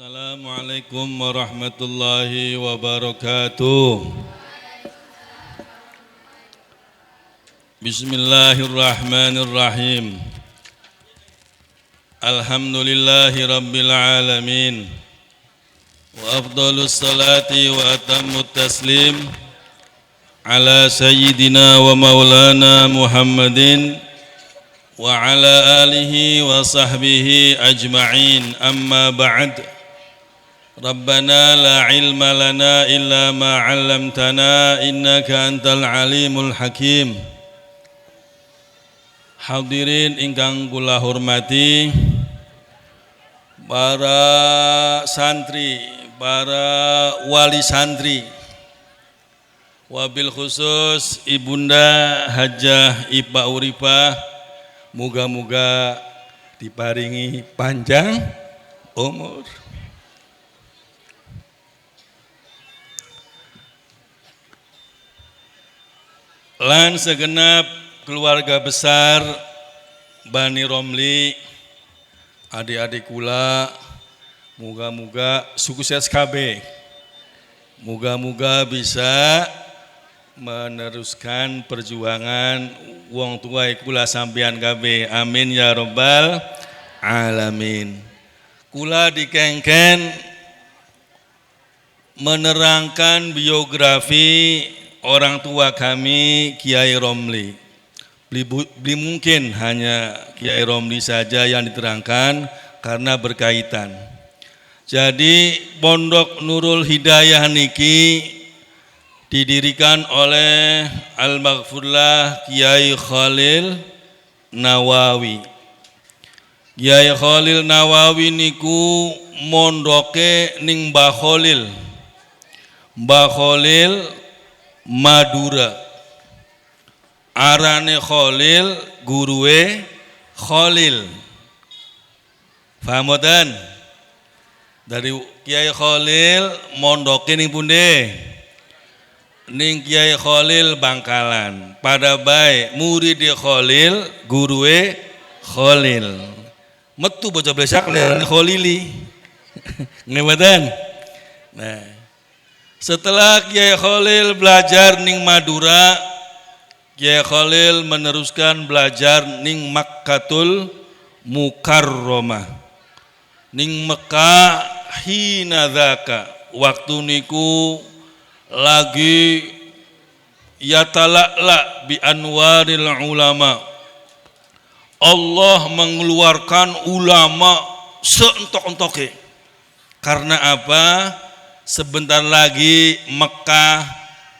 Assalamualaikum warahmatullahi wabarakatuh. Bismillahirrahmanirrahim. Alhamdulillahi rabbil alamin. Wa afdalus salati wa atammut taslim ala sayyidina wa maulana Muhammadin wa ala alihi wa sahbihi ajma'in, amma ba'd. Rabbana la ilma lana illa ma 'allamtana innaka antal alimul hakim. Hadirin ingkang kula hormati, para santri, para wali santri, wabil khusus Ibunda Hajah Ipa Uripah, muga-muga diparingi panjang umur. Lan segenap keluarga besar Bani Romli, adik-adik kula, muga-muga sukses KB. Muga-muga bisa meneruskan perjuangan wong tua kula sampean KB. Amin ya rabbal alamin. Kula dikengken menerangkan biografi orang tua kami Kiai Romli. Beli mungkin hanya Kiai Romli saja yang diterangkan karena berkaitan. Jadi Pondok Nurul Hidayah niki didirikan oleh Al-Maghfurlah Kiai Khalil Nawawi. Kiai Khalil Nawawi niku mondoke ning Mbah Khalil. Mbah Khalil Madura, arane Khalil, guruwe Khalil. Paham mboten? Dari Kiai Khalil mondoke ning pundi? Ning Kiai Khalil Bangkalan. Pada bae murid Khalil, guruwe Khalil. Metu bocah blesak lerane Khalili. Nggih. Nah, setelah Kiai Khalil belajar ning Madura, Kiai Khalil meneruskan belajar ning Makkatul Mukarramah, ning Mekah hinadzaka, waktu niku lagi yatala'la bi anwaril ulama. Allah mengeluarkan ulama seentok-entoke. Karena apa? Sebentar lagi Mekah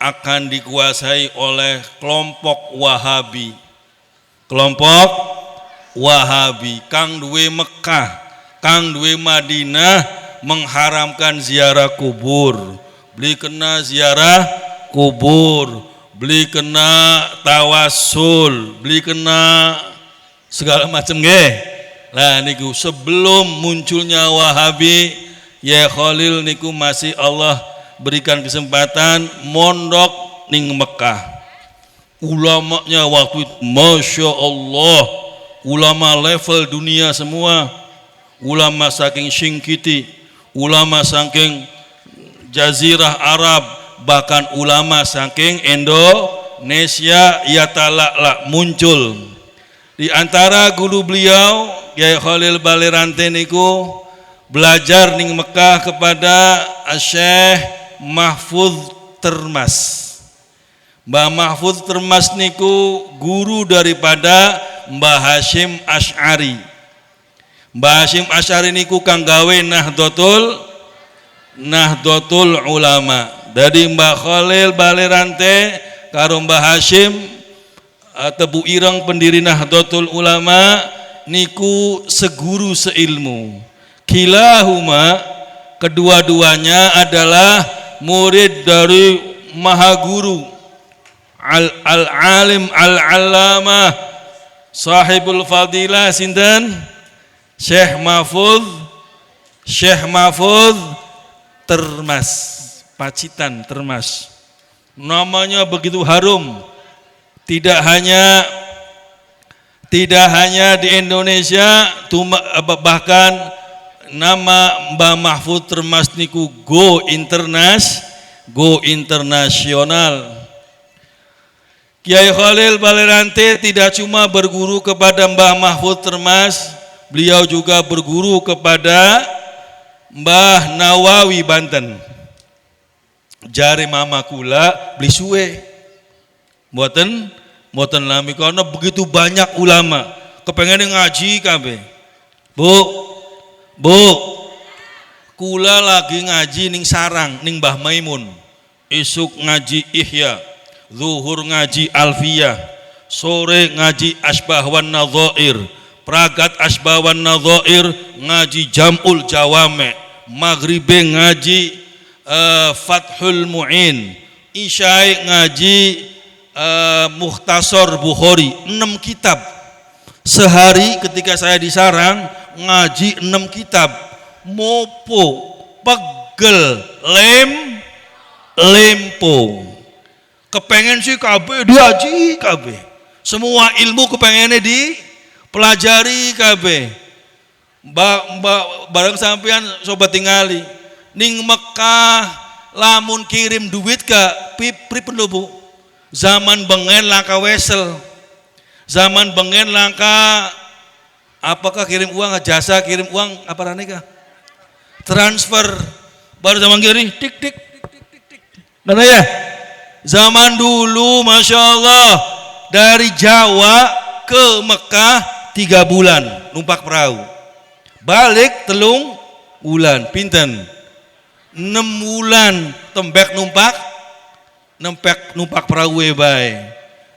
akan dikuasai oleh kelompok Wahabi. Kelompok Wahabi, kang duwe Mekah, kang duwe Madinah mengharamkan ziarah kubur. Beli kena ziarah kubur, beli kena tawasul, beli kena segala macam nggih. Lah niku sebelum munculnya Wahabi, ya Khalil niku masih Allah berikan kesempatan mondok ning Mekah. Ulamanya waktu itu Masya Allah, ulama level dunia semua, ulama saking Singkiti, ulama saking Jazirah Arab, bahkan ulama saking Indonesia yatala'la muncul. Di antara guru beliau Kiai Khalil Balerante niku belajar ning Mekah kepada Syekh Mahfuz Termas. Mbah Mahfuz Termas niku guru daripada Mbah Hasyim Asy'ari. Mbah Hasyim Asy'ari niku kang gawe Nahdlatul Ulama. Dari Mbah Khalil Balerante karo Mbah Hasyim Tebu Ireng pendiri Nahdlatul Ulama niku seguru seilmu. Kilahuma, kedua-duanya adalah murid dari Maha Guru Al-Alim Al-Allamah Sahibul Fadilah sinten? Syekh Mahfuz Termas, Pacitan Termas. Namanya begitu harum. Tidak hanya di Indonesia, bahkan nama Mbah Mahfud Termas niku go internasional. Kiai Khalil Balerante tidak cuma berguru kepada Mbah Mahfud Termas, beliau juga berguru kepada Mbah Nawawi Banten. Jari mama kula beli suwe. Mboten lami karena begitu banyak ulama kepengen ngaji kabeh. Bu, kula lagi ngaji ning sarang ning Mbah Maimun. Isuk ngaji Ihya, zuhur ngaji Alfiyah, sore ngaji Asbah wan Nadhair, pragat Asbah wan Nadhair ngaji Jam'ul Jawame, maghribe ngaji Fathul Mu'in, Isya'i ngaji Mukhtasar Bukhari, 6 kitab. Sehari ketika saya di sarang ngaji 6 kitab. Mopo, pegel, lempo. Kepengen sih kabeh diaji kabeh. Semua ilmu kepengennya dipelajari kabeh. Bareng sampean sobat tingali ning Mekah lamun kirim duit ke pripun lho Bu? Zaman bengen langka wesel. Zaman bengen langka apakah kirim uang jasa kirim uang apa raneka? Transfer. Baru zaman kiri tik tik tik tik tik tik. Mana ya? Zaman dulu Masya Allah dari Jawa ke Mekah 3 bulan numpak perahu. Balik 3 bulan. Pinten? 6 bulan tembek numpak perahu bae.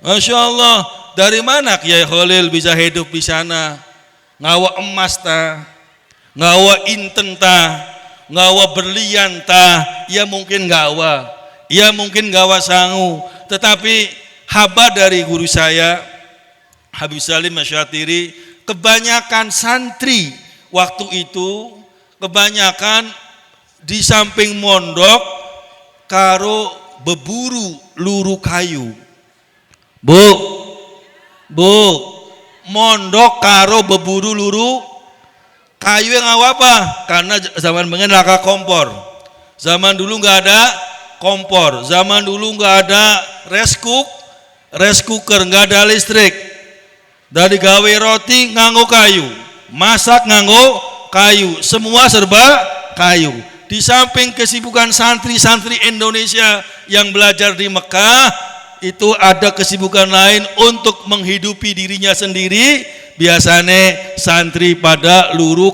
Masya Allah, dari mana Kiai Khalil bisa hidup di sana? Ngawa emas ta, ngawa inten ta, ngawa berlian ta, ya mungkin gawa sangu. Tetapi haba dari guru saya Habib Salim Masyatiri, kebanyakan santri waktu itu kebanyakan di samping mondok karo beburu luru kayu. Bu, mondok karo beburu luru kayu yang apa? Karena zaman bengen laka kompor. Zaman dulu nggak ada kompor. Zaman dulu nggak ada rice cooker, nggak ada listrik. Dari gawe roti nganggo kayu, masak nganggo kayu, semua serba kayu. Di samping kesibukan santri-santri Indonesia yang belajar di Mekah, itu ada kesibukan lain untuk menghidupi dirinya sendiri. Biasanya santri pada luru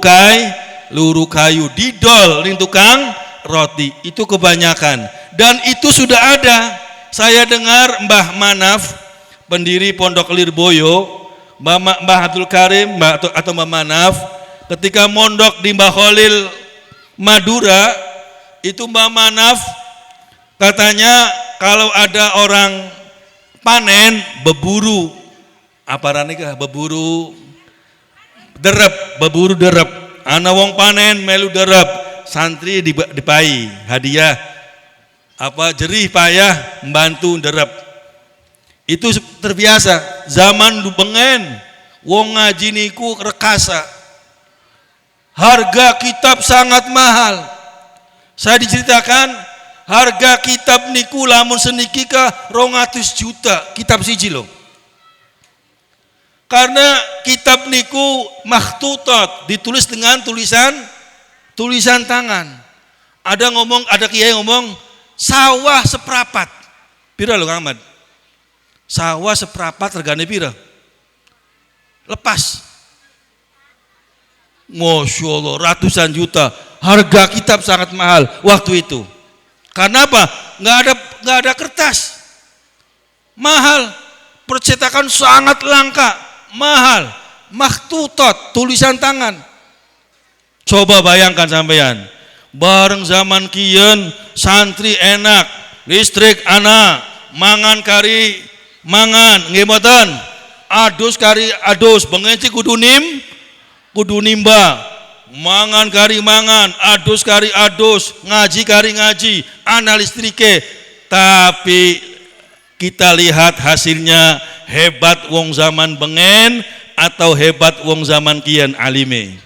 kayu didol ning tukang roti. Itu kebanyakan. Dan itu sudah ada. Saya dengar Mbah Manaf, pendiri Pondok Lirboyo, Mbah Abdul Karim atau Mbah Manaf, ketika mondok di Mbah Khalil Madura, itu Mbah Manaf katanya kalau ada orang panen beburu apa ranika beburu derep ana wong panen melu derep santri dipai hadiah apa jerih payah membantu derep. Itu terbiasa. Zaman bengen wong ngaji niku rekasa. Harga kitab sangat mahal. Saya diceritakan harga kitab niku lamun seniki ka 200 juta kitab siji loh. Karena kitab niku makhtutat, ditulis dengan tulisan tangan. Ada kiai ngomong sawah seprapat. Pira lho Kang Ahmad? Sawah seprapat regane pira? Lepas. Masya Allah, ratusan juta. Harga kitab sangat mahal waktu itu. Karena apa? Nggak ada kertas. Mahal. Percetakan sangat langka. Mahal. Makhtutat, tulisan tangan. Coba bayangkan sampean. Bareng zaman kian, santri enak, listrik anak, mangan kari mangan, nggih mboten? Adus kari adus, bengenci kudu nimba. Mangan kari mangan, adus kari adus, ngaji kari ngaji, ana listrike. Tapi kita lihat hasilnya, hebat wong zaman bengen atau hebat wong zaman kian alime.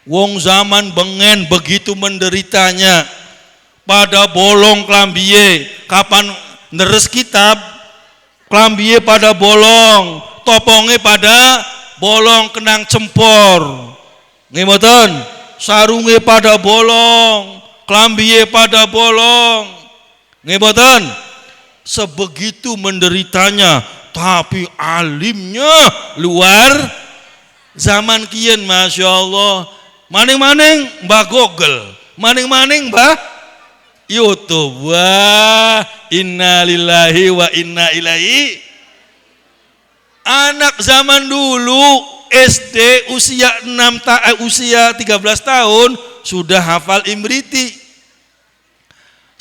Wong zaman bengen begitu menderitanya, pada bolong klambiye, kapan deres kitab, klambiye pada bolong, toponge pada bolong kenang cempor. Nggih mboten? Sarunge pada bolong, klambiye pada bolong. Nggih mboten? Sebegitu menderitanya, tapi alimnya luar zaman kian, masya Allah. Maning-maning mbah Google, maning-maning mbah YouTube. Wah, inna lillahi wa inna ilaihi. Anak zaman dulu SD usia 13 tahun sudah hafal Imriti.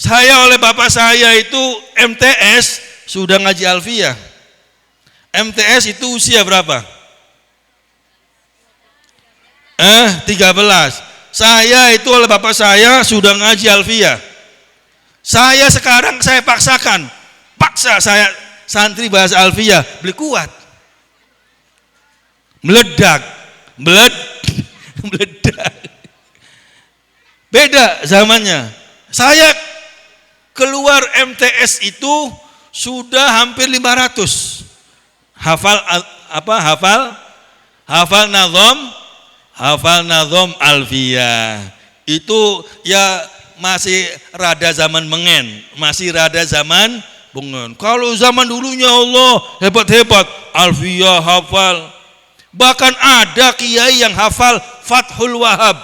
Saya oleh bapak saya itu MTS sudah ngaji Alfiyah. MTS itu usia berapa? 13. Saya itu oleh bapak saya sudah ngaji Alfiyah. Saya sekarang saya paksa saya santri bahasa Alfiyah, beli kuat. Meledak. Beda zamannya. Saya keluar MTS itu sudah hampir 500. Hafal nazom Alfiyah. Itu ya masih rada zaman mengen, masih rada zaman bengen. Kalau zaman dulunya Allah hebat-hebat, Alfiyah hafal. Bahkan ada kiai yang hafal Fathul Wahab,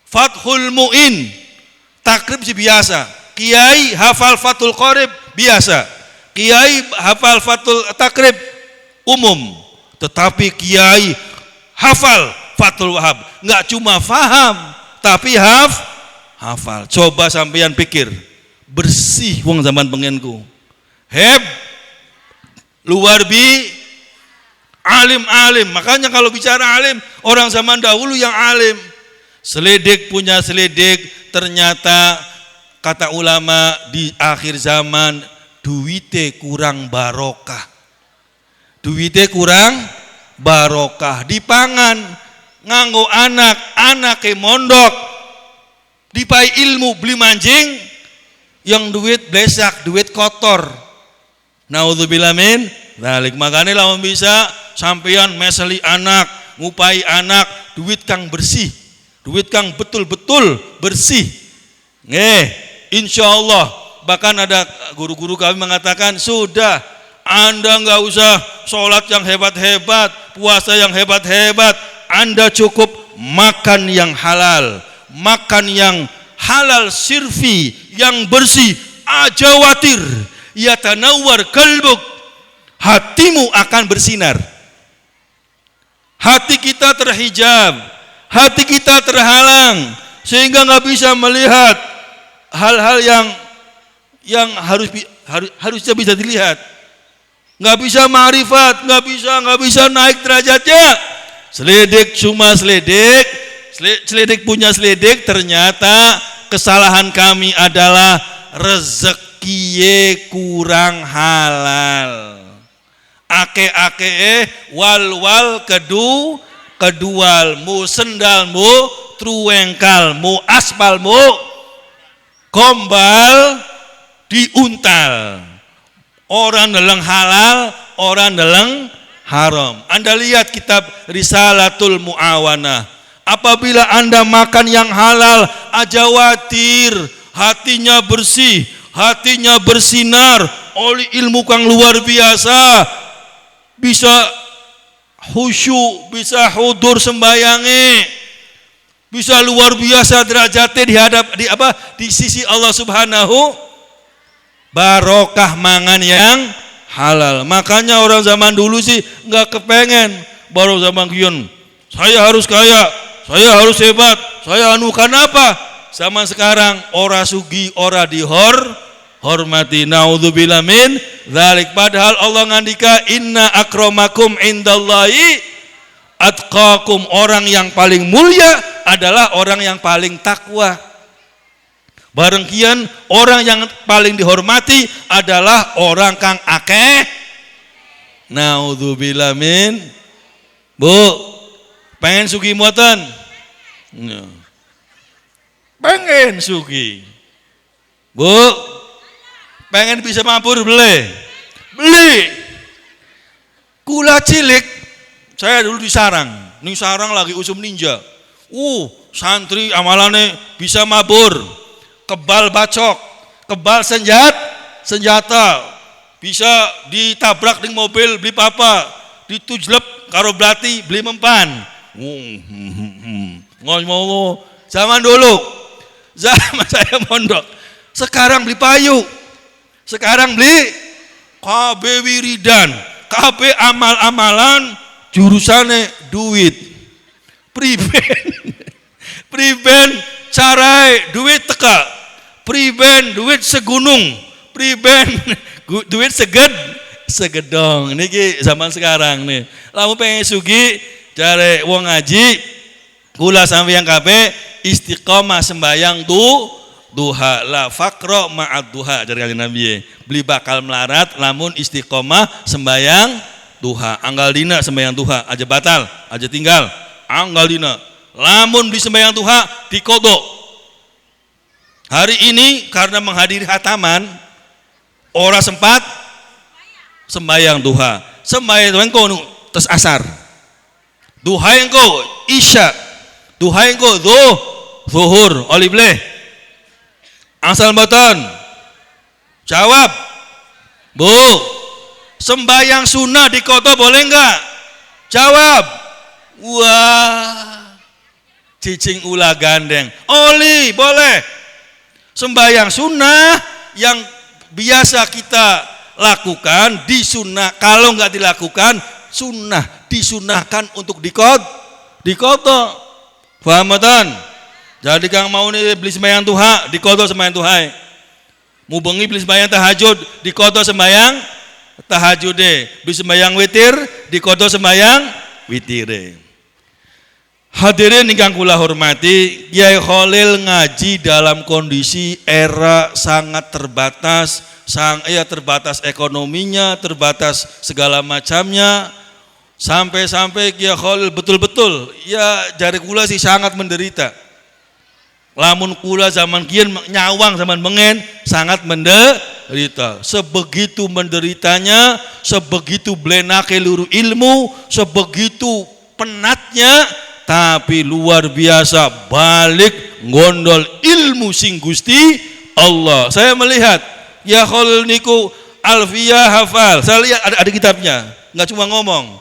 Fathul Mu'in, takrib sih biasa. Kiai hafal Fathul Qorib biasa. Kiai hafal Fathul Takrib umum. Tetapi kiai hafal Fathul Wahab, nggak cuma faham tapi hafal. Coba sampeyan pikir, bersih wong zaman pengenku. Luar alim. Makanya kalau bicara alim, orang zaman dahulu yang alim. Seledek punya seledek, ternyata kata ulama di akhir zaman duite kurang barokah. Duite kurang barokah, dipangan nganggo anake mondok, dipai ilmu beli manjing, yang duit blesak, duit kotor. Naudzubillah min dzalik. Makanya lamun bisa sampeyan meseli anak, ngupai anak, duit kang bersih, duit kang betul-betul bersih. Insyaallah. Bahkan ada guru-guru kami mengatakan, sudah Anda nggak usah sholat yang hebat-hebat, puasa yang hebat-hebat, Anda cukup makan yang halal, makan yang halal sirfi, yang bersih, ajawatir, yatanawwar kalbuk, hatimu akan bersinar. Hati kita terhijab, hati kita terhalang, sehingga nggak bisa melihat hal-hal yang harusnya bisa dilihat. Nggak bisa ma'rifat, nggak bisa naik derajatnya. Seledek cuma seledek punya seledek. Ternyata kesalahan kami adalah rezeki kurang halal. Ake wal kedual mu sendalmu truengkalmu aspalmu kombal diuntal. Orang dalam halal, orang dalam haram. Anda lihat kitab Risalatul Mu'awanah. Apabila Anda makan yang halal, ajawatir, hatinya bersih, hatinya bersinar oleh ilmu kang luar biasa, bisa khusyuk, bisa hudur sembayange, bisa luar biasa derajatnya di sisi Allah Subhanahu. Barokah mangan yang halal. Makanya orang zaman dulu sih nggak kepengen, baru zaman kian saya harus kaya, saya harus hebat, saya anukan apa. Zaman sekarang ora sugi, ora hormati. Naudzubillah min dzalik. Padahal Allah ngandika, inna akramakum indallahi atqakum. Orang yang paling mulia adalah orang yang paling takwa. Bareng kian orang yang paling dihormati adalah orang kang akeh. Naudzubillah min. Bu, pengen sugih muatan? Nah. Pengen sugi. Bu, pengen bisa mabur beli. Kula cilik, saya dulu di Sarang. Ning Sarang lagi usum ninja. Santri amalannya bisa mabur, kebal bacok, kebal senjata, bisa ditabrak di mobil beli papa, ditujlep karo belati beli mempan. Ngomong zaman dulu, zaman saya mondok. Sekarang beli payu, sekarang beli KB wiridan, KB amal-amalan, jurusannya duit. Priben carai duit teka, priben duit segunung, priben duit segedong. Niki zaman sekarang nih. Lamu pengen sugi cari wong ngaji, kula sampai yang kabeh istiqomah sembayang duha la fakro ma'ad duha dari kanjeng Nabi. Beli bakal melarat lamun istiqomah sembayang duha. Anggal dina sembayang duha aja batal, aja tinggal. Anggal dina lamun beli sembahyang duha dikodok. Hari ini karena menghadiri hataman ora sempat sembahyang duha. Sembahyang duha engko tes asar, duha engko isya, duha engko zuhur. Oli bleh asal mboten jawab bu, sembahyang sunnah dikodok boleh enggak? Jawab. Wah, cicing ulah gandeng. Oli boleh. Sembahyang sunnah yang biasa kita lakukan disunnah. Kalau nggak dilakukan sunnah, disunahkan untuk dikodok. Paham betul? Jadi kang mau nih beli sembahyang duha, dikodok sembahyang duha. Mau bengi beli sembahyang tahajud, dikodok sembahyang tahajud deh. Beli sembahyang witir, dikodok sembahyang witir. Hadirin ingkang kula hormati, Kyai Khalil ngaji dalam kondisi era sangat terbatas, terbatas ekonominya, terbatas segala macamnya, sampai Kyai Khalil betul-betul ya jari kula sih sangat menderita. Lamun kula zaman kian nyawang zaman mengen sangat menderita. Sebegitu menderitanya, sebegitu blenake luru ilmu, sebegitu penatnya, tapi luar biasa balik ngondol ilmu sing Gusti Allah. Saya melihat ya Khalil niku Alfiyah hafal. Saya lihat ada kitabnya, nggak cuma ngomong.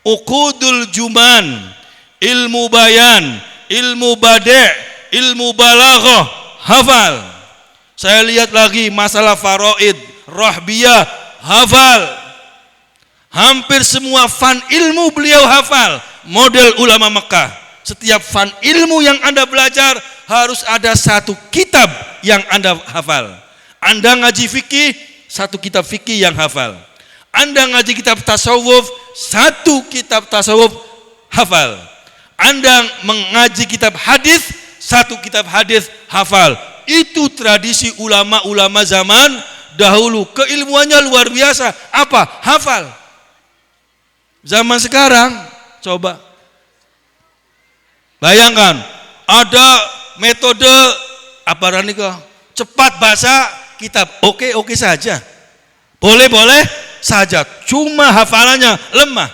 Uqudul Juman, ilmu bayan, ilmu bade', ilmu balaghah hafal. Saya lihat lagi masalah faraid, rahbiyah hafal. Hampir semua fan ilmu beliau hafal. Model ulama Mekah. Setiap fan ilmu yang Anda belajar harus ada satu kitab yang Anda hafal. Anda ngaji fikih, satu kitab fikih yang hafal. Anda ngaji kitab tasawuf, satu kitab tasawuf hafal. Anda mengaji kitab hadis, satu kitab hadis hafal. Itu tradisi ulama-ulama zaman dahulu. Keilmuannya luar biasa. Apa? Hafal. Zaman sekarang coba bayangkan ada metode apa nih kok cepat baca kitab, oke saja, boleh saja, cuma hafalannya lemah.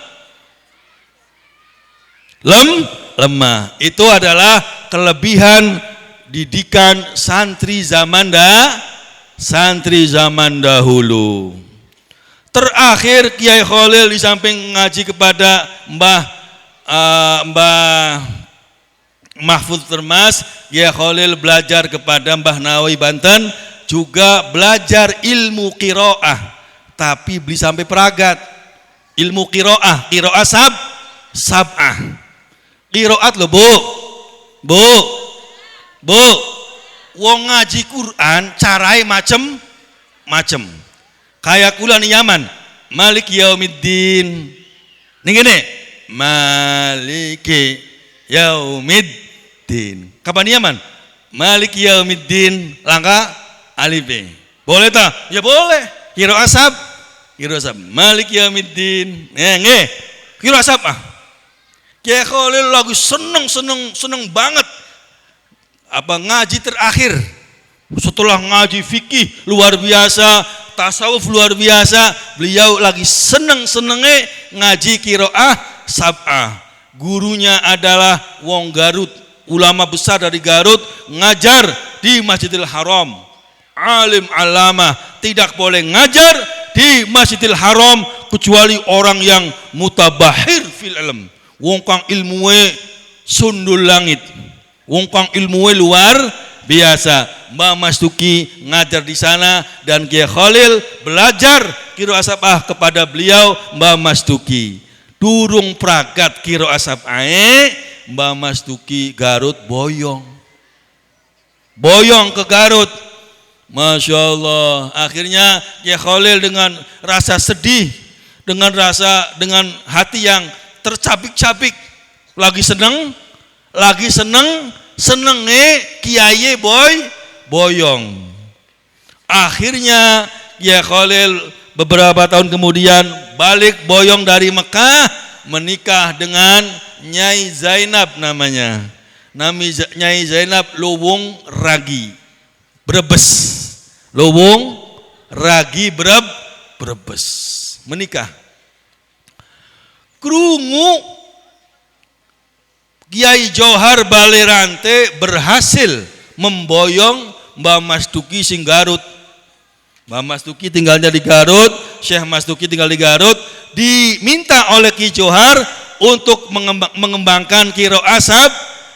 Itu adalah kelebihan didikan santri zaman dahulu. Terakhir Kyai Khalil di samping ngaji kepada Mbah Mahfud Termas, Kyai Khalil belajar kepada Mbah Nawawi Banten, juga belajar ilmu qiraah, tapi beli sampai peragat. Ilmu qiraah sab'ah. Qiraat loh bu. Wong ngaji Quran carai macem. Kayak kula nih Yaman, Malik Yaumiddin. Nih gini, Maliki Yaumiddin. Kapan Yaman? Malik Yaumiddin langka alif. Boleh tak? Ya boleh. Kiro asab. Malik Yaumiddin. Nge. Kiro asab ah. Kyai Khalil lagu seneng banget ngaji terakhir. Setelah ngaji fikih luar biasa, tasawuf luar biasa, beliau lagi seneng-senenge ngaji qiraah sab'ah. Gurunya adalah wong Garut, ulama besar dari Garut, ngajar di Masjidil Haram. Alim alamah, tidak boleh ngajar di Masjidil Haram kecuali orang yang mutabahir fil ilm. Wong kang ilmuwe sundul langit. Wong kang ilmuwe luar biasa. Mbah Mastuki ngajar di sana dan Kiai Khalil belajar qiraah sab'ah kepada beliau Mbah Mastuki. Durung pragat qiraah sab'ah Mbah Mastuki Garut boyong ke Garut. Masya Allah. Akhirnya Kiai Khalil dengan rasa sedih, dengan hati yang tercabik-cabik, lagi seneng kiai boyong. Akhirnya Kiai Khalil beberapa tahun kemudian balik boyong dari Mekah, menikah dengan Nyai Zainab namanya. Nyai Zainab Luwung Ragi Brebes. Luwung Ragi Brebes. Menikah. Krungu Kiai Johar Balerante berhasil memboyong Mbah Mastuki sing Garut. Mbah Mastuki tinggalnya di Garut, Syekh Mastuki tinggal di Garut, diminta oleh Ki Johar untuk mengembangkan qiraah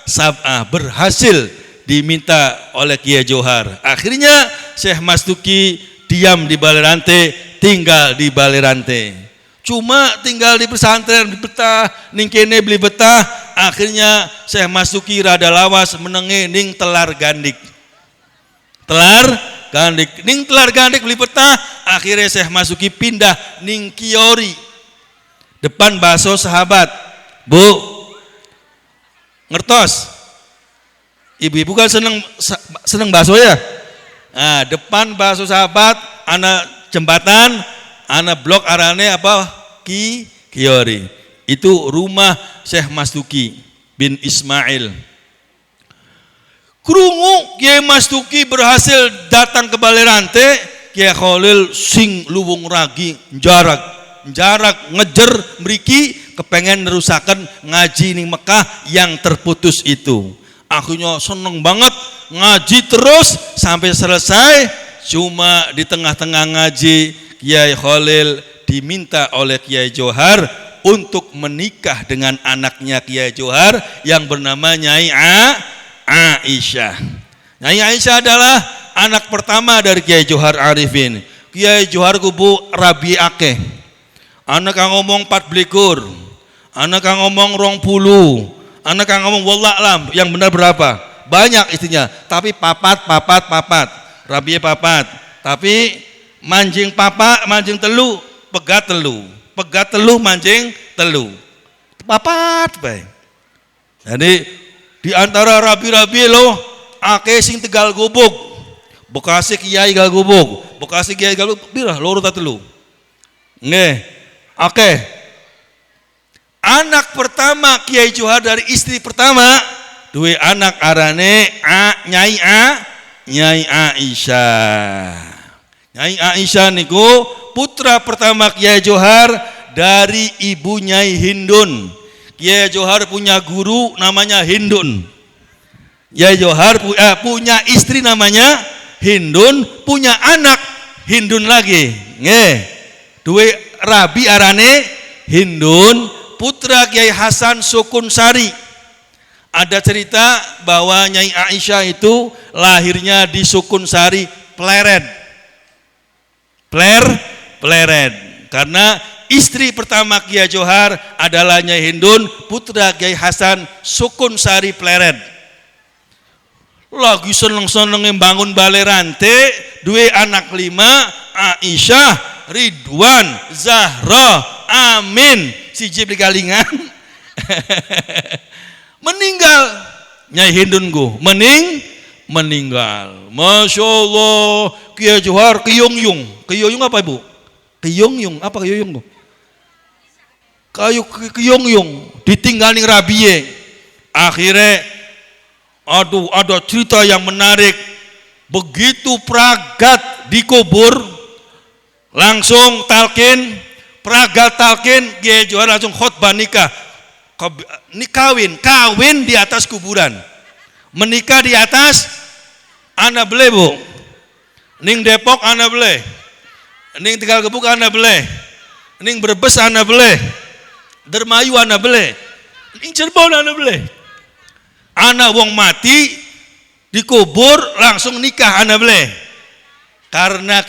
sab'ah. Berhasil diminta oleh Kiai Johar. Akhirnya Syekh Mastuki diam di Balerante, tinggal di Balerante. Cuma tinggal di pesantren, di betah, ning kene beli betah. Akhirnya Syekh Mastuki rada lawas menenge ning Telar Gandik. Ning Telar Gandik beli betah. Akhirnya Syekh Mastuki pindah ning Kiori. Depan Bakso Sahabat. Bu, ngertos? Ibu-ibu kan seneng bakso ya? Nah, depan Bakso Sahabat, ana jembatan, ana blok arane apa? Kiori. Itu rumah Syekh Mastuki bin Ismail. Krungu Kiai Mastuki berhasil datang ke Balerante, Kiai Khalil sing Luwung Ragi jarak ngejer mriki kepengen nerusaken ngaji ning Mekah yang terputus itu. Akhirnya seneng banget ngaji terus sampai selesai. Cuma di tengah-tengah ngaji Kiai Khalil diminta oleh Kiai Johar untuk menikah dengan anaknya Kiai Johar yang bernama Nyai Aisyah. Nyai Aisyah adalah anak pertama dari Kiai Johar Arifin. Kiai Johar kubu Rabi Akeh. Anak yang ngomong 24, anak yang ngomong 20, anak yang ngomong wallahualam, yang benar berapa? Banyak istinya, tapi papat. Rabi papat. Tapi mancing telu, pegat telu, mancing telu. Papat bae. Jadi di antara rabi-rabi lo akeh sing Tegal Gubuk. Bekasi Kiai Gal Gubuk. Bekasi Kiai Gal Gubuk birah loro ta telu. Nggih. Oke. Anak pertama Kiai Johar dari istri pertama, dua anak arane Nyai Aisyah. Nyai Aisyah niku putra pertama Kiai Johar dari ibu Nyai Hindun. Kiai Johar punya guru namanya Hindun. Kiai Johar punya istri namanya Hindun, punya anak Hindun lagi. Nggih. Dua rabi arane Hindun, putra Kiai Hasan Sukun Sari. Ada cerita bahwa Nyai Aisyah itu lahirnya di Sukun Sari Pleret. Karena istri pertama Kiai Johar adalah Nyai Hindun, putra Kiai Hasan Sukun Sari Pleret. Lagi seneng-seneng bangun Balerante, dua anak 5, Aisyah, Ridwan, Zahra, Amin, siji Galingan. Meninggal Nyai Hindun go, meninggal. Masya Allah, Kiai Johar kiyung-yung apa ibu? Kiyung-yung, apa kiyung-yung? Kiyung-yung, ditinggalin rabiye. Akhirnya Aduh, ada cerita yang menarik. Begitu Pragat dikubur, langsung talqin, Pragat talqin, Kiai Johar langsung khotbah nikah. Kawin di atas kuburan. Menikah di atas, Anda boleh bu. Ning Depok Anda boleh. Ning Tegal Gebuk Anda boleh. Ning Brebes Anda boleh. Dermayu Anda boleh. Ning Cirebon Anda boleh. Anak wong mati dikubur langsung nikah Anda boleh. Karena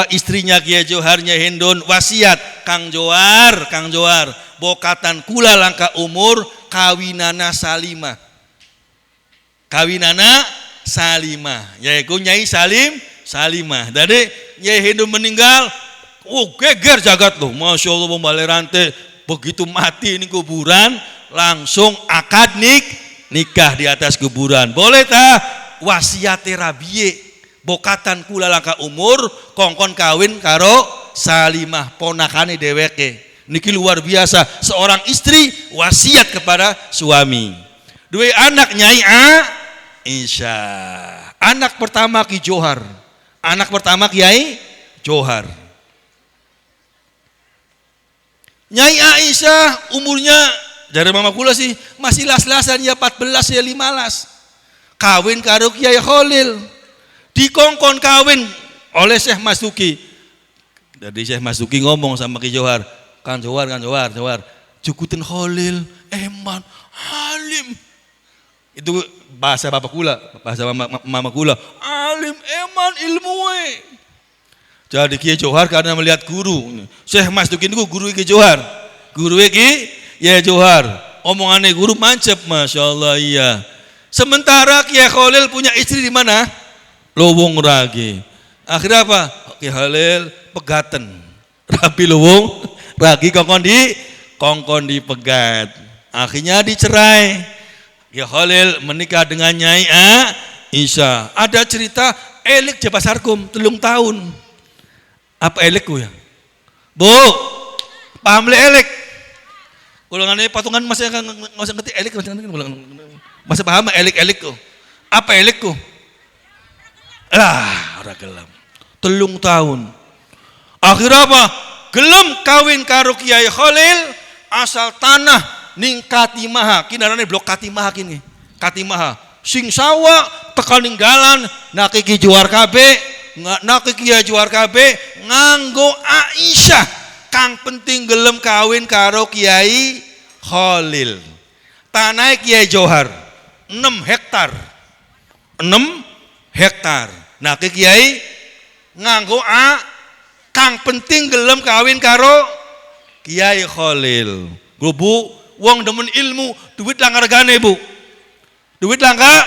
istrinya Kiai Joharnya Hindun wasiat, Kang Johar, bokatan kula langka umur kawinana salimah. Yaitu Nyai Salimah. Jadi Nyai Hindun meninggal, geger jagat loh. Masya Allah pembalerante begitu mati ini kuburan langsung akad nikah di atas kuburan. Boleh tak wasiate Rabie bokatan kula langka umur kongkon kawin karo Salimah ponakane dheweke. Niki luar biasa, seorang istri wasiat kepada suami. Dua anak Nyai Aisyah. Anak pertama Ki Johar. Anak pertama Kiai Johar. Nyai Aisyah umurnya dari mama kula sih masih las-lasan ya 14 ya 15. Kawin karo Kiai Khalil. Dikongkon kawin oleh Syekh Masuki. Jadi Syekh Masuki ngomong sama Ki Johar, Kan Johar, cukutin Khalil, eman, alim. Itu bahasa bapak kula, bahasa mama kula, alim, eman, ilmu. Jadi Kiai Johar karena melihat guru, Syekh Masuki itu guru Kiai Johar. Guru Kiai Johar, omongannya guru mancep, Masya Allah iya. Sementara Kiai Khalil punya istri di mana? Lowong Ragi. Akhirnya apa? Kiai Khalil pegaten. Rabi Lowong Ragi kongkon dipegat. Akhirnya dicerai. Kiai Khalil menikah dengan Nyai Aisyah. Ada cerita elik Jabasarkum 3 tahun. Apa elekku ya? Bu, paham le elek? Kulangannya patungan masih nggak usah ngerti elek, masih paham elek ku? Apa elekku? Ora gelem. 3 tahun. Akhirnya apa? Gelem kawin karo Kiai Khalil asal tanah ning Katimaha. Kinarane blok Katimaha kini. Katimaha. Sing sawa tekan ninggalan naki Ki Johar kabeh, naki Kiai Johar kabeh nganggo Aisyah. Kang penting gelem kawin karo Kiai Khalil. Tanah Kiai Johar 6 hektar. 6 hektar. Nah ke Kiai nganggo kang penting gelem kawin karo Kiai Khalil. Bu, wong demen ilmu, duit langka regane bu. Duit langka,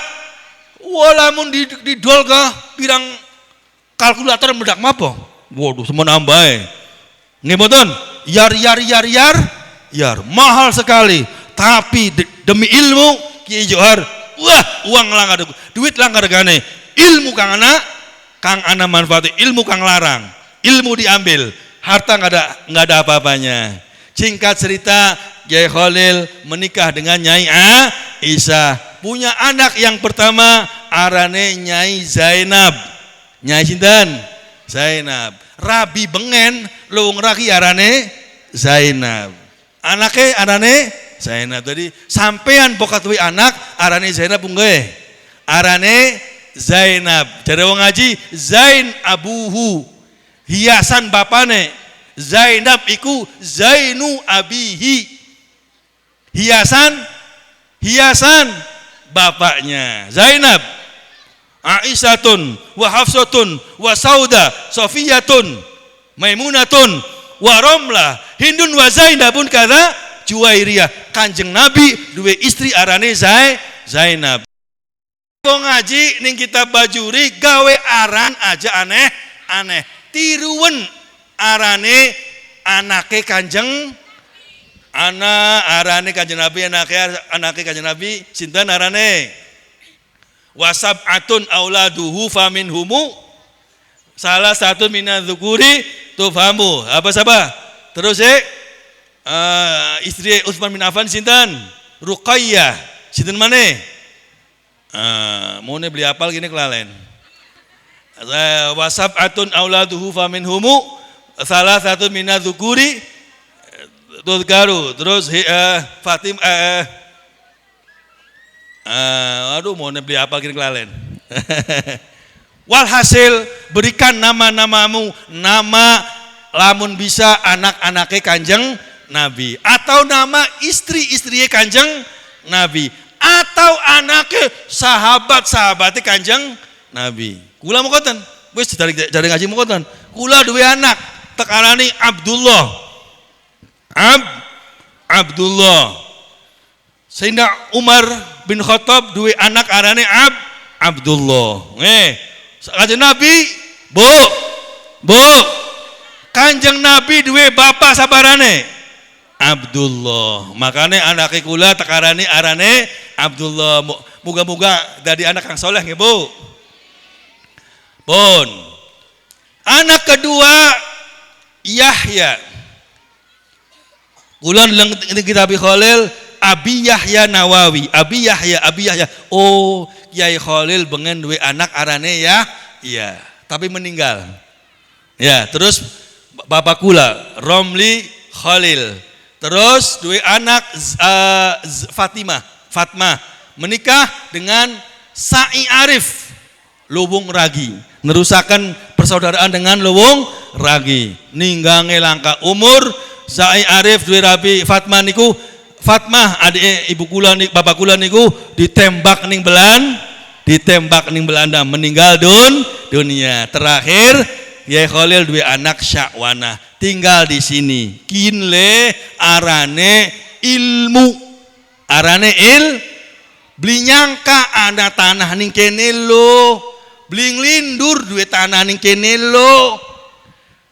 walamun didol ke pirang kalkulator meledak mapo. Waduh, semua nambah. Nggih mboten? Yar, mahal sekali. Tapi demi ilmu Kiai Johar, wah, uang langka, duit langka regane. Ilmu kang ana manfaat, ilmu kang larang, ilmu diambil, harta nggak ada apa-apanya. Singkat cerita, Kiai Khalil menikah dengan Nyai Aisyah, punya anak yang pertama arane Nyai Zainab. Nyai sinten? Zainab. Rabi Bengen Lowong Ragi arane Zainab. Anaknya arane Zainab. Jadi sampean bokat duwe anak arane Zainab nggih. Arane Zainab. Jadi wong ngaji Zain abuhu, hiasan bapane. Zainab iku Zainu abihi, hiasan bapaknya. Zainab, Aisyatun, wa Hafsatun, wa Sauda, Sofiyatun, Maimunatun, wa Romlah, Hindun wa Zainabun kada Juwairiyah. Kanjeng Nabi duwe istri arane Zainab. Wong ngaji ning kitab Bajuri gawe aran aja aneh. Tiruwen arane anake Kanjeng arane Kanjeng Nabi, anake Kanjeng Nabi sinten arane? Wasab'atun auladuhu faminhumu salah satu minadzukuri tufamu. Apa sabah? Terus istri Utsman bin Affan sinten? Ruqayyah. Sinten maneh? Mau beli apal gini kelalen. Wasab'atun auladuhu faminhumu salah satu minadzukuri tudgaru. Terus Fatim aduh mau beli apal gini kelalen. Walhasil berikan nama-namamu, nama lamun bisa anak-anaknya Kanjeng Nabi, atau nama istri-istrinya Kanjeng Nabi, atau anaknya sahabat-sahabatnya Kanjeng Nabi. Kula mukoten, wis cari ngaji mukoten. Kula duwe anak, tekarani Abdullah. Abdullah. Sayyidina Umar bin Khattab duwe anak arane Abdullah. Kanjeng Nabi, Bu. Kanjeng Nabi duwe bapak sabarane Abdullah. Makanya anake kula tekarani arane Abdullah. Moga-moga jadi anak yang soleh nggih, Bu. Pun. Anak kedua Yahya. Kula nang kitab Khalil Abi Yahya Nawawi. Abi Yahya. Oh, Kiai Khalil bengen duwe anak arane ya, tapi meninggal. Ya, terus bapak kula Romli Khalil. Terus duwe anak Fatmah menikah dengan Sa'i Arif Luwung Ragi, nerusakan persaudaraan dengan Luwung Ragi. Ninggange langka umur Sa'i Arif duwe rabi Fatmah adik ibu kula nih bapak kula niku ditembak ning Belanda, meninggal dunia. Terakhir Kiai Khalil dua anak Syakwana tinggal di sini. Kinle arane ilmu, beli nyangka ada tanah ning kene lo, beli lindur dua tanah ning kene lo.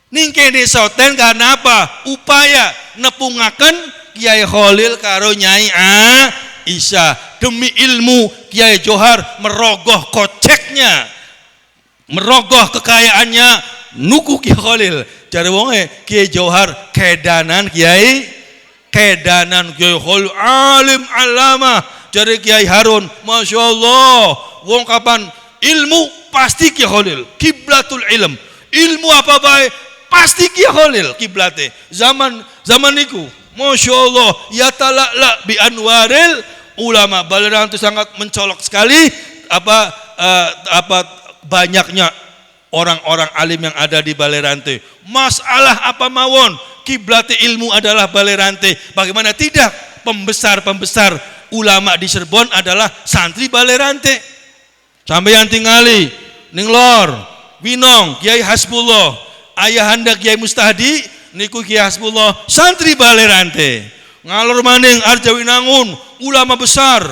Ning kene soten karena apa? Upaya nepungaken Kiai Khalil karo Nyai Aisyah demi ilmu. Kiai Johar merogoh koceknya, merogoh kekayaannya nuku Kiai Khalil. Jare wonge Kiai Johar kedanan Kiai Khalil alim alama. Jare Kiai Harun Masya Allah wong kapan ilmu pasti Kiai Khalil kiblatul ilmu apa baik pasti Kiai Khalil kiblate zaman niku. Masya Allah ya tala'la bi anwaril ulama. Balerang itu sangat mencolok sekali apa banyaknya orang-orang alim yang ada di Balerante. Masalah apa mawon kiblat ilmu adalah Balerante. Bagaimana tidak pembesar ulama di Cirebon adalah santri Balerante. Sampai yang tinggali ning lor Winong Kiai Hasbullah, ayahanda Kiai Mustahdi niku Kiai Hasbullah santri Balerante. Ngalor maning Arjawinangun ulama besar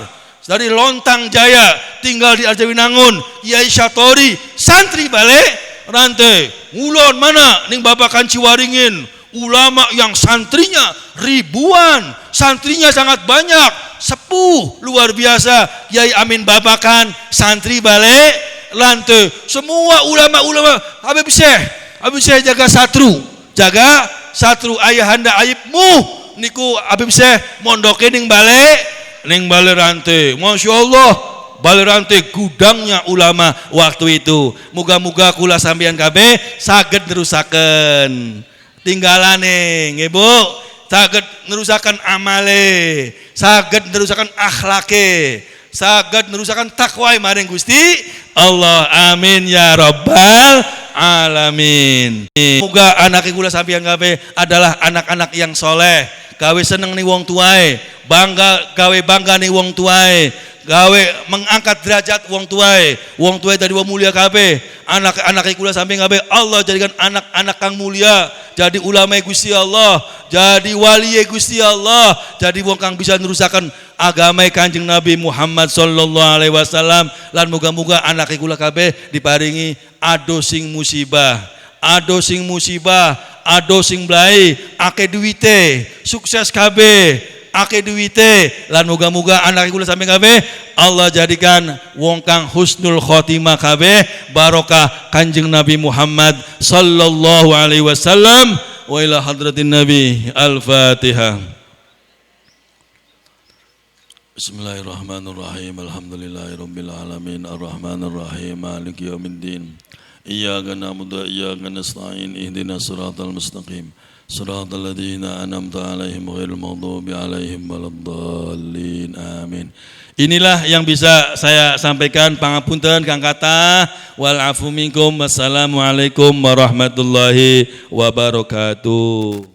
dari Lontang Jaya tinggal di Arjawinangun Kiai Syatori santri Balerante. Ulon mana ning Babakan Ciwaringin ulama yang santrinya ribuan, santrinya sangat banyak, sepuh luar biasa. Kiai Amin Babakan santri Balerante. Semua ulama-ulama Habib Syekh jaga satru ayahanda aibmu niku Habib Syekh mondoke ning Balerante. Masya Allah Balerante gudangnya ulama waktu itu. Muga-muga kula sampeyan kabeh saged nerusaken tinggalane nggih Bu, saged nerusaken amale, saged nerusaken akhlake, saged nerusaken takwa maring Gusti Allah. Amin ya rabbal alamin. Moga anak kula sampeyan kabeh adalah anak-anak yang soleh, gawe seneng nih wong tuae, gawe bangga nih wong tuae, gawe mengangkat derajat wong tuae dari wong mulia kabeh. Anak-anak kula sampeyan kabeh Allah jadikan anak-anak kang mulia, jadi ulama Gusti Allah, jadi wali Gusti Allah, jadi wong kang bisa nerusaken agama Kanjeng Nabi Muhammad sallallahu alaihi wasallam. Lan muga-muga anak kula kabeh diparingi ado sing musibah, ado sing blai, akeh duwite, sukses kabeh, akeh duwite. Lan muga-muga anak kula sampeyan kabeh Allah jadikan wong kang husnul khotimah kabeh barokah Kanjeng Nabi Muhammad sallallahu alaihi wasallam. Wa ila hadratin Nabi al-Fatihah. Bismillahirrahmanirrahim. Alhamdulillahirabbil alamin. Arrahmanirrahim. Maliki yaumiddin. Iyyaka na'budu wa iyyaka nasta'in. Ihdinas siratal mustaqim. Siratal ladzina an'amta 'alaihim ghairil maghdubi 'alaihim waladdallin. Amin. Inilah yang bisa saya sampaikan. Pangapunten Kang Kata. Wal afu minkum. Wassalamualaikum warahmatullahi wabarakatuh.